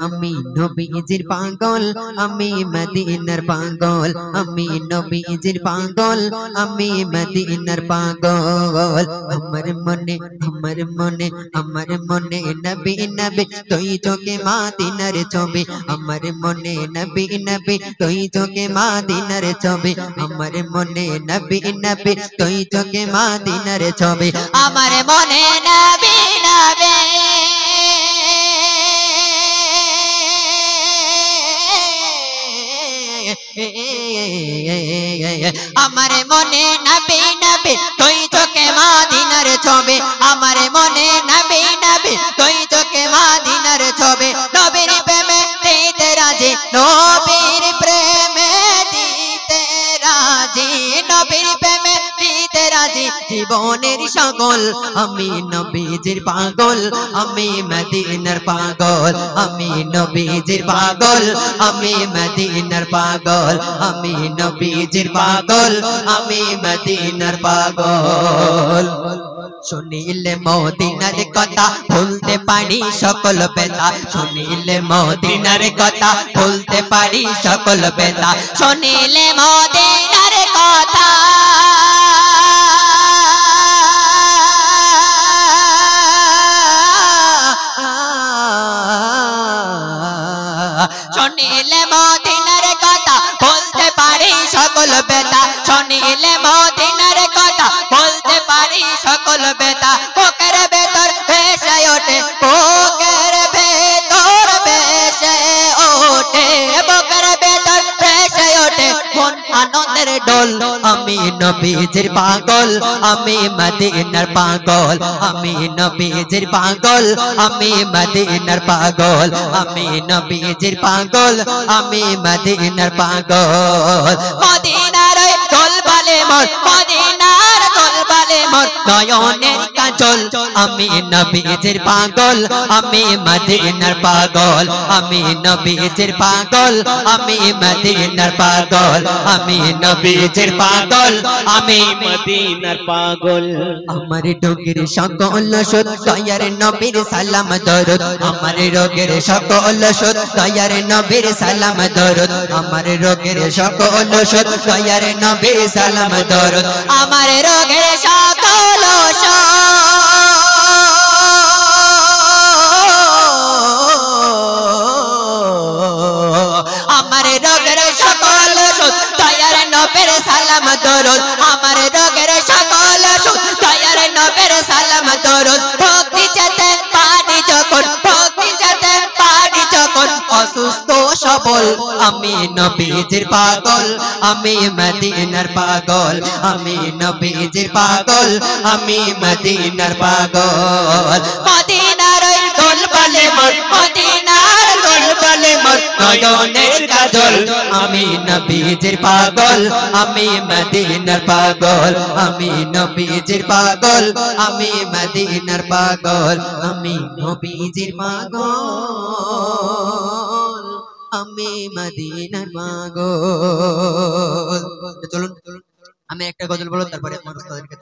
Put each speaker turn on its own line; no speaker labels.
আমি নবীজির পাগল আমি মদিনার পাগল আমি নবীজির পাগল আমি মদিনার পাগল আমার মনে নবী নবী তুই চোখে মদিনার ছবি আমার মনে নবী নবী তুই চোখে মদিনার ছবি আমার মনে নবী নবী তুই চোখে মদিনার ছবি
আমার মনে নবী নবী আমার মনে নবী নবী তুই চোখে মদিনার ছবি আমার মনে নবী নবী তুই চোখে মদিনার ছবি নবীর প্রেমে দিতে রাজি নবীর প্রেমে দিতে রাজি নবীর প্রেমে দিতে রাজি জীবনের সকল আমি নবীজির পাগল আমি মদিনার পাগল আমি নবীজির পাগল আমি মদিনার পাগল আমি নবীজির পাগল আমি মদিনার পাগল শুনিলে মদিনার কথা ভুলতে পারি সকল বেলা শুনিলে মদিনার কথা ভুলতে পারি সকল বেলা শুনিলে মদিনার কথা শুনিলে মদিনার কথা বলতে পারি সকল বেতা শুনিলে মদিনার কথা বলতে পারি সকল বেতা বুকের ভেতর ভেসে ওঠে বুকের ভেতর ভেসে ওঠে বুকের ভেতর ভেসে ওঠে মন আনন্দের ডোল আমি নবীজির পাগল আমি মদিনার পাগল আমি নবীজির পাগল আমি মদিনার পাগল আমি নবীজির পাগল আমি মদিনার পাগল মদিনার দোল বালে মোর মদিনার দোল বালে মোর নয়নের কাজল আমি নবীজির পাগল আমি মদিনার পাগল আমি নবীজির পাগল আমি মদিনার পাগল আমি নবীজির পাগল আমি
মদিনার পাগল
আমার রোগের সকল সুদ দয়ার নবীর সালাম দরুদ আমার রোগের সকল সুদ দয়ার নবীর সালাম দরুদ আমার রোগের সকল সুদ দয়ার নবীর সালাম দরুদ
আমার রোগের সকল আমার রোগের সকল সুদ দয়ার নবীর সালাম দরুদ আমার রোগের সকল সুদ দয়ার নবীর সালাম দরুদ ভক্তি যেতে পারি যখন ভক্তি যেতে পারি যখন
অসুস্থ সবল আমি নবীজির পাগল আমি মদিনার পাগল আমি নবীজির পাগল আমি মদিনার পাগল
মদিনার দোল বালে মোর মদিনার দোল বালে মোর
নয়নের কাজল আমি নবীজির পাগল আমি মদিনার পাগল আমি নবীজির পাগল আমি মদিনার পাগল আমি নবীজির পাগল আমি মদিনার পাগল চলুন আমি একটা গজল বলো তারপরে আমার উস্তাদের